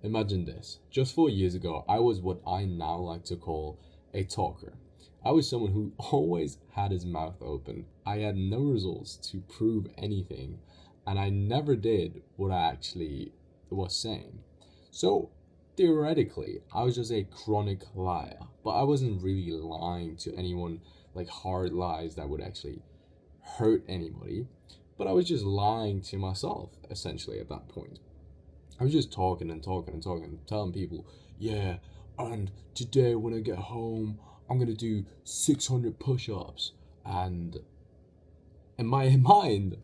Imagine this. Just 4 years ago, I was what I now like to call a talker. I was someone who always had his mouth open. I had no results to prove anything, and I never did what I actually was saying. So, theoretically, I was just a chronic liar, but I wasn't really lying to anyone like hard lies that would actually hurt anybody, but I was just lying to myself essentially at that point. I was just talking and talking and talking, telling people, yeah, and today when I get home, I'm gonna do 600 push ups. And in my mind,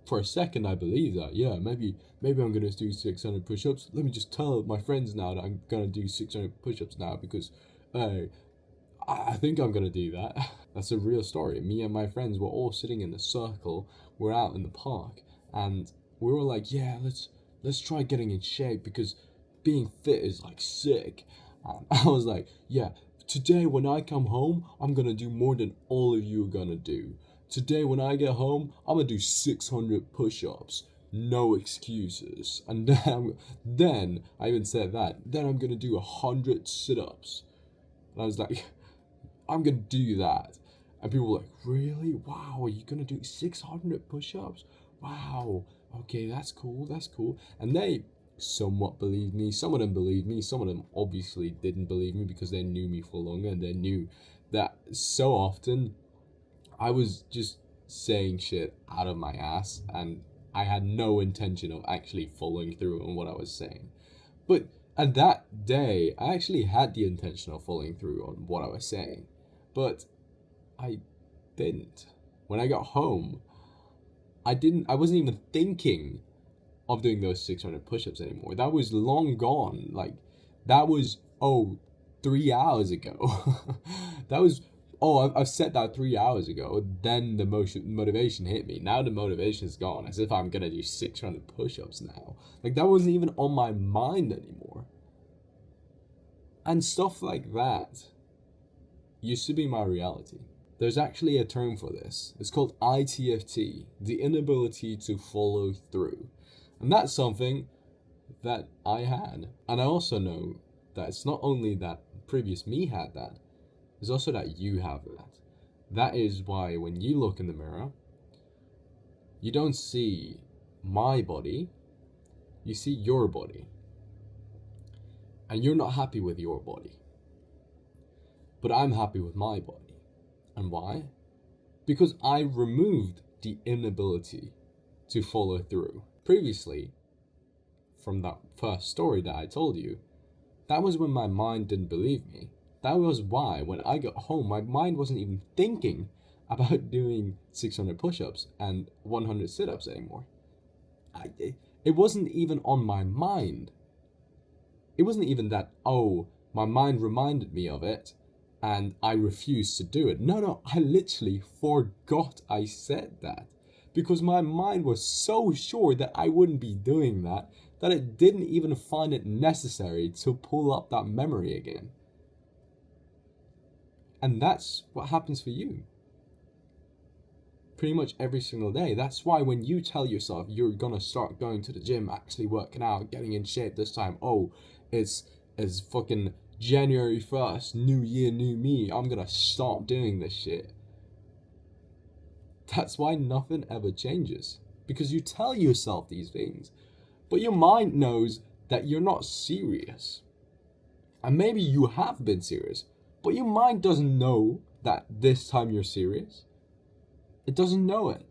for a second, I believe that, yeah, maybe I'm gonna do 600 push ups. Let me just tell my friends now that I'm gonna do 600 push ups now because, uh, I think I'm gonna do that. That's a real story. Me and my friends were all sitting in a circle. We're out in the park, and we were like, "Yeah, let's try getting in shape because being fit is like sick." And I was like, "Yeah, today when I come home, I'm gonna do more than all of you are gonna do. Today when I get home, I'm gonna do 600 push-ups. No excuses." And then I even said that. Then I'm gonna do 100 sit-ups. And I was like, I'm gonna do that. And people were like, really? Wow, are you gonna do 600 push-ups? Wow, okay, that's cool, that's cool. And they somewhat believed me. Some of them believed me. Some of them obviously didn't believe me because they knew me for longer and they knew that so often I was just saying shit out of my ass and I had no intention of actually following through on what I was saying. But at that day, I actually had the intention of following through on what I was saying. But I didn't. When I got home, I wasn't even thinking of doing those 600 push-ups anymore. That was long gone. Like that was 3 hours ago. that was I've said that 3 hours ago. Then the motivation hit me. Now the motivation is gone. As if I'm gonna do 600 push-ups now. Like that wasn't even on my mind anymore. And stuff like that used to be my reality. There's actually a term for this. It's called ITFT, the inability to follow through. And that's something that I had. And I also know that it's not only that previous me had that, it's also that you have that. That is why when you look in the mirror, you don't see my body, you see your body. And you're not happy with your body. But I'm happy with my body. And why? Because I removed the inability to follow through. Previously, from that first story that I told you, that was when my mind didn't believe me. That was why when I got home, my mind wasn't even thinking about doing 600 push-ups and 100 sit-ups anymore. It wasn't even on my mind. It wasn't even that, my mind reminded me of it and I refused to do it. No, I literally forgot I said that because my mind was so sure that I wouldn't be doing that it didn't even find it necessary to pull up that memory again. And that's what happens for you. Pretty much every single day. That's why when you tell yourself you're gonna start going to the gym, actually working out, getting in shape this time, it's fucking January 1st, new year, new me, I'm gonna start doing this shit. That's why nothing ever changes. Because you tell yourself these things, but your mind knows that you're not serious. And maybe you have been serious, but your mind doesn't know that this time you're serious. It doesn't know it.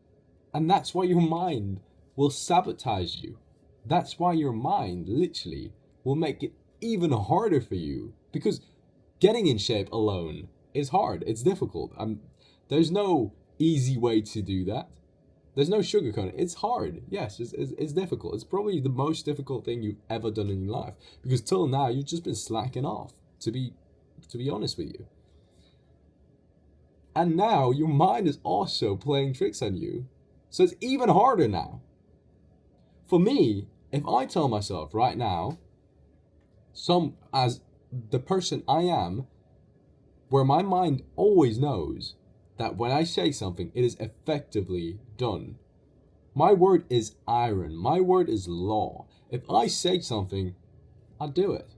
And that's why your mind will sabotage you. That's why your mind literally will make it even harder for you. Because getting in shape alone is hard. It's difficult. There's no easy way to do that. There's no sugarcoating. It's hard. Yes, it's difficult. It's probably the most difficult thing you've ever done in your life. Because till now, you've just been slacking off, to be honest with you. And now your mind is also playing tricks on you. So it's even harder now. For me, if I tell myself right now, as the person I am, where my mind always knows that when I say something, it is effectively done. My word is iron. My word is law. If I say something, I do it.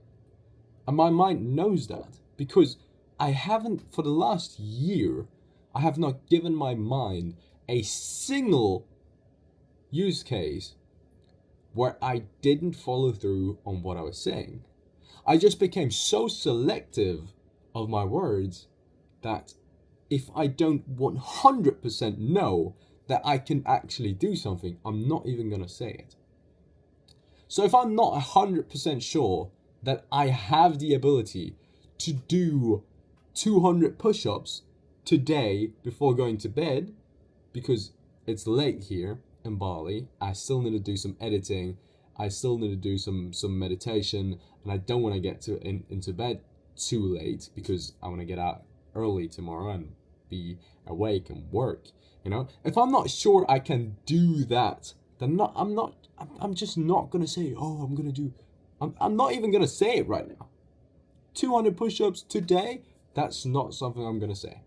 And my mind knows that because I haven't, for the last year, I have not given my mind a single use case where I didn't follow through on what I was saying. I just became so selective of my words that if I don't 100% know that I can actually do something, I'm not even going to say it. So if I'm not 100% sure that I have the ability to do 200 push-ups today before going to bed, because it's late here in Bali, I still need to do some editing, I still need to do some meditation, and I don't want to get into bed too late because I want to get out early tomorrow and be awake and work. If I'm not sure I can do that, then I'm just not gonna say, oh, I'm gonna do. I'm not even gonna say it right now. 200 push-ups today. That's not something I'm gonna say.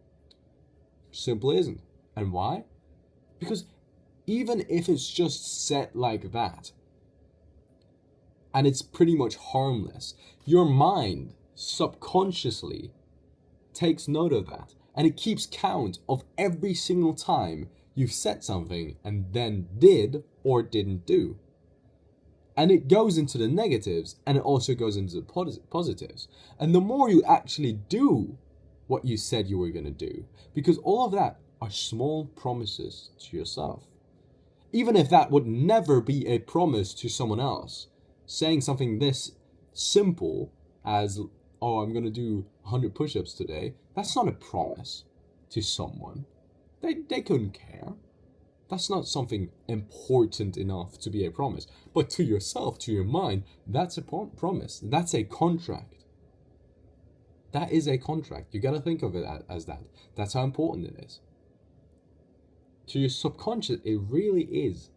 Simply isn't. And why? Because even if it's just set like that, and it's pretty much harmless, your mind subconsciously takes note of that, and it keeps count of every single time you've said something and then did or didn't do. And it goes into the negatives, and it also goes into the positives. And the more you actually do what you said you were going to do, because all of that are small promises to yourself. Even if that would never be a promise to someone else, saying something this simple as, oh, I'm going to do 100 push-ups today, that's not a promise to someone. They couldn't care. That's not something important enough to be a promise. But to yourself, to your mind, that's a promise. That's a contract. That is a contract. You got to think of it as that. That's how important it is. To your subconscious, it really is.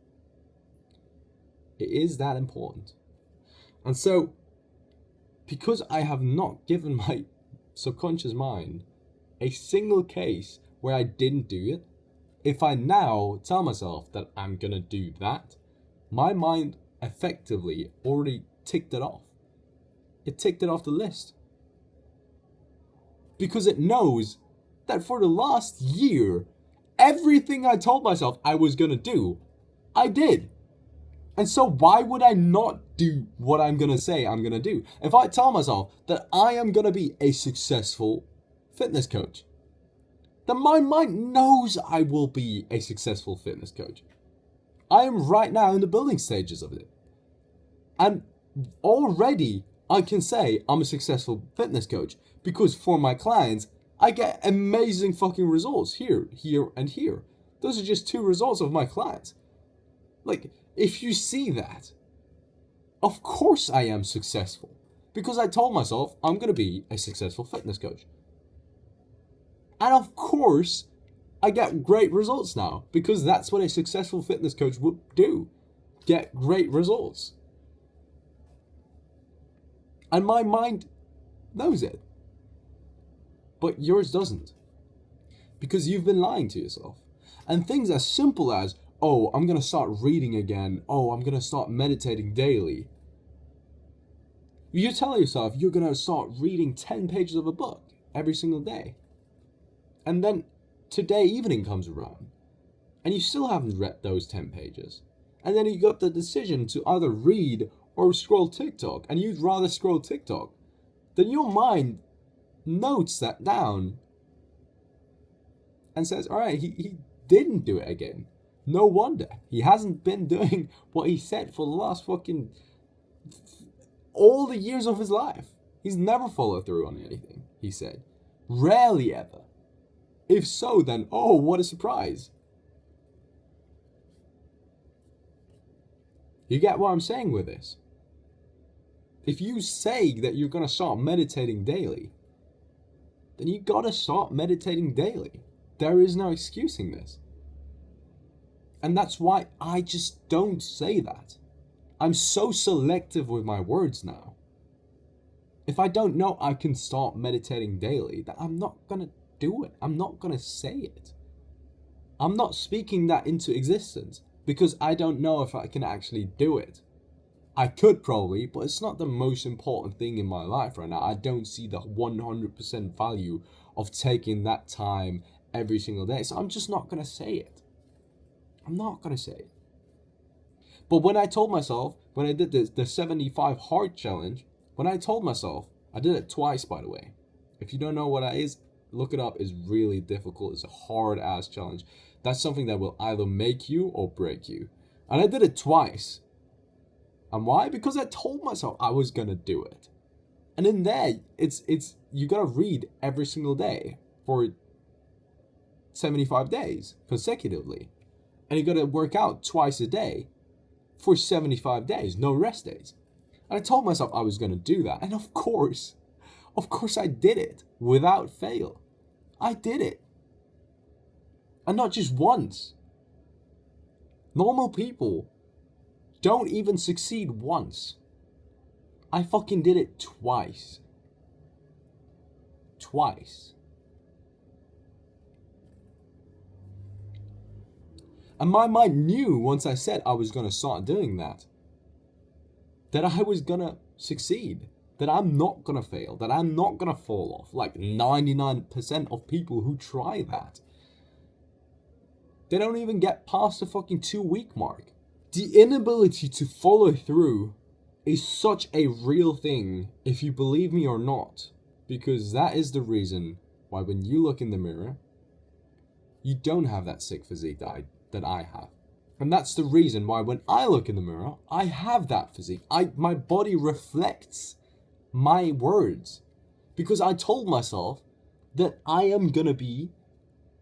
It is that important. And so, because I have not given my subconscious mind a single case where I didn't do it, if I now tell myself that I'm going to do that, my mind effectively already ticked it off. It ticked it off the list. Because it knows that for the last year, everything I told myself I was going to do, I did. And so why would I not do what I'm going to say I'm going to do? If I tell myself that I am going to be a successful fitness coach, then my mind knows I will be a successful fitness coach. I am right now in the building stages of it. And already I can say I'm a successful fitness coach because for my clients, I get amazing fucking results here, and here. Those are just 2 results of my clients. Like, if you see that, of course I am successful because I told myself I'm going to be a successful fitness coach. And of course, I get great results now because that's what a successful fitness coach would do. Get great results. And my mind knows it. But yours doesn't. Because you've been lying to yourself. And things as simple as, oh, I'm going to start reading again. Oh, I'm going to start meditating daily. You tell yourself you're going to start reading 10 pages of a book every single day. And then today evening comes around and you still haven't read those 10 pages. And then you got the decision to either read or scroll TikTok, and you'd rather scroll TikTok. Then your mind notes that down and says, all right, he didn't do it again. No wonder. He hasn't been doing what he said for the last fucking all the years of his life. He's never followed through on anything he said. Rarely ever. If so, then, oh, what a surprise. You get what I'm saying with this? If you say that you're going to start meditating daily, then you got to start meditating daily. There is no excusing this. And that's why I just don't say that. I'm so selective with my words now. If I don't know I can start meditating daily, then I'm not going to do it. I'm not going to say it. I'm not speaking that into existence because I don't know if I can actually do it. I could probably, but it's not the most important thing in my life right now. I don't see the 100% value of taking that time every single day. So I'm just not going to say it. I'm not going to say it. But when I told myself, when I did the 75 hard challenge, when I told myself, I did it twice, by the way. If you don't know what that is, look it up. It's really difficult. It's a hard ass challenge. That's something that will either make you or break you. And I did it twice. And why? Because I told myself I was gonna do it. And in there, it's you gotta read every single day for 75 days consecutively. And you gotta work out twice a day for 75 days, no rest days. And I told myself I was gonna do that. And of course I did it without fail. I did it. And not just once. Normal people don't even succeed once. I fucking did it twice. Twice. And my mind knew once I said I was gonna start doing that I was gonna succeed. That I'm not gonna fail. That I'm not gonna fall off. Like 99% of people who try that. They don't even get past the fucking 2-week mark. The inability to follow through is such a real thing, if you believe me or not. Because that is the reason why when you look in the mirror, you don't have that sick physique that I have. And that's the reason why when I look in the mirror, I have that physique. My body reflects my words. Because I told myself that I am gonna be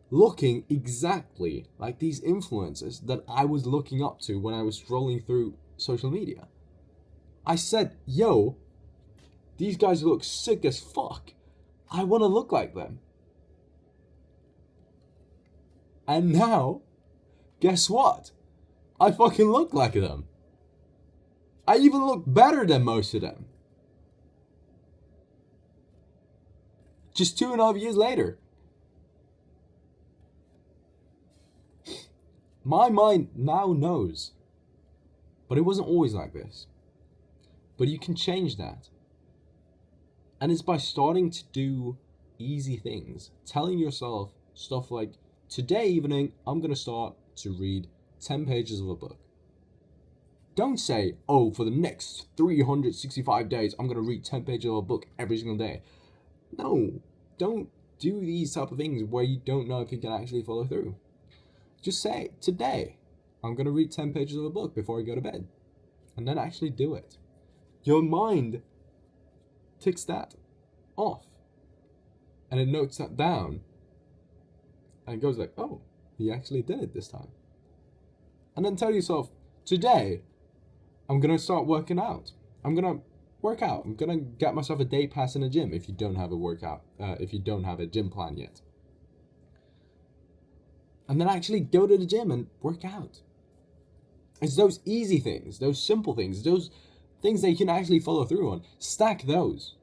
looking exactly like these influencers that I was looking up to when I was scrolling through social media. I said, yo, these guys look sick as fuck. I want to look like them. And now, guess what? I fucking look like them. I even look better than most of them. Just 2.5 years later. My mind now knows. But it wasn't always like this. But you can change that. And it's by starting to do easy things. Telling yourself stuff like, today evening, I'm going to start to read 10 pages of a book. Don't say, oh, for the next 365 days, I'm going to read 10 pages of a book every single day. No, don't do these type of things where you don't know if you can actually follow through. Just say, today, I'm going to read 10 pages of a book before I go to bed. And then actually do it. Your mind ticks that off. And it notes that down. And it goes like, oh, he actually did it this time. And then tell yourself, today, I'm going to start working out. I'm going to work out. I'm going to get myself a day pass in a gym if you don't have a workout, if you don't have a gym plan yet. And then actually go to the gym and work out. It's those easy things, those simple things, those things that you can actually follow through on. Stack those.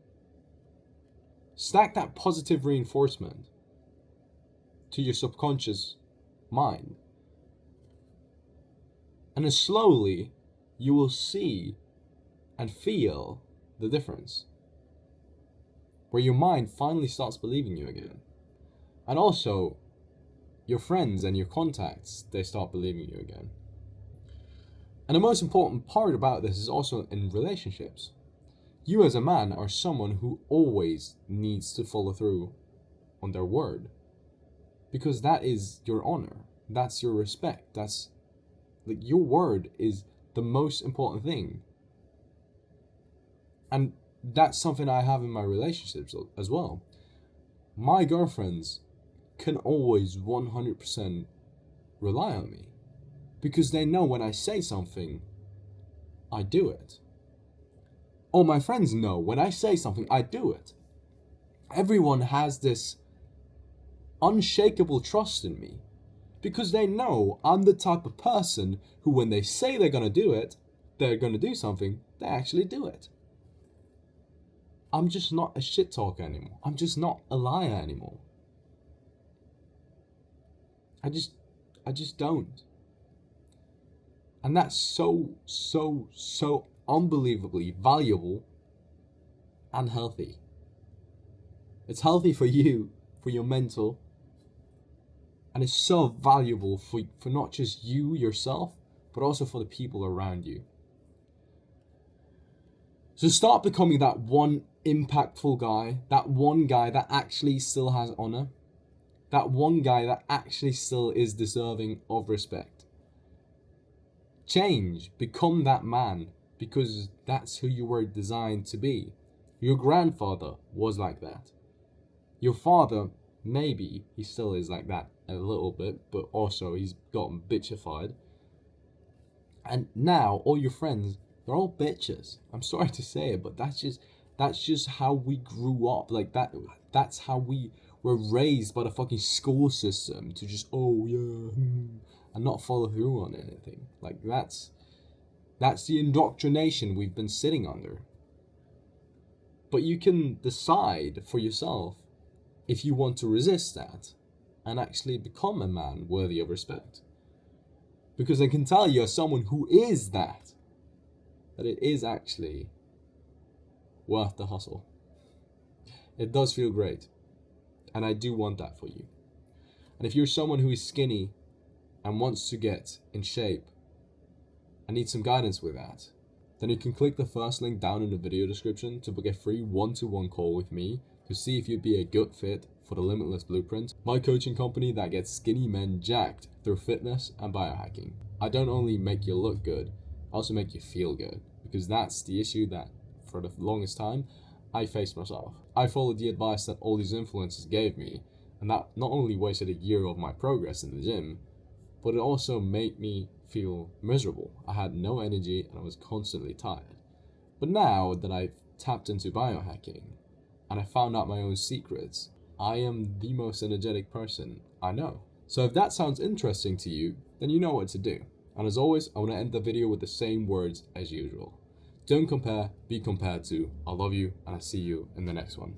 Stack that positive reinforcement to your subconscious mind. And then slowly, you will see and feel the difference. Where your mind finally starts believing you again. And also, your friends and your contacts, they start believing you again. And the most important part about this is also in relationships. You as a man are someone who always needs to follow through on their word. Because that is your honor. That's your respect. That's like your word is the most important thing. And that's something I have in my relationships as well. My girlfriends can always 100% rely on me. Because they know when I say something, I do it. All my friends know when I say something, I do it. Everyone has this unshakable trust in me. Because they know I'm the type of person who when they say they're going to do it, they're going to do something, they actually do it. I'm just not a shit talker anymore. I'm just not a liar anymore. I just don't. And that's so unbelievably valuable and healthy. It's healthy for you, for your mental, and it's so valuable for not just you yourself, but also for the people around you. So start becoming that one impactful guy, that one guy that actually still has honor, that one guy that actually still is deserving of respect. Change, become that man, because that's who you were designed to be. Your grandfather was like that. Your father, maybe he still is like that a little bit, but also he's gotten bitchified. And now all your friends, they're all bitches. I'm sorry to say it, but that's just how we grew up. Like that's how we were raised by the fucking school system to just and not follow through on anything. Like that's the indoctrination we've been sitting under. But you can decide for yourself if you want to resist that and actually become a man worthy of respect. Because I can tell you, as someone who is that it is actually worth the hustle. It does feel great. And I do want that for you. And if you're someone who is skinny and wants to get in shape and need some guidance with that, then you can click the first link down in the video description to book a free one-to-one call with me to see if you'd be a good fit for the Limitless Blueprint, my coaching company that gets skinny men jacked through fitness and biohacking. I don't only make you look good, I also make you feel good, because that's the issue that for the longest time I faced myself. I followed the advice that all these influencers gave me, and that not only wasted a year of my progress in the gym, but it also made me feel miserable. I had no energy and I was constantly tired. But now that I've tapped into biohacking and I found out my own secrets, I am the most energetic person I know. So if that sounds interesting to you, then you know what to do. And as always, I want to end the video with the same words as usual. Don't compare, be compared to. I love you, and I'll see you in the next one.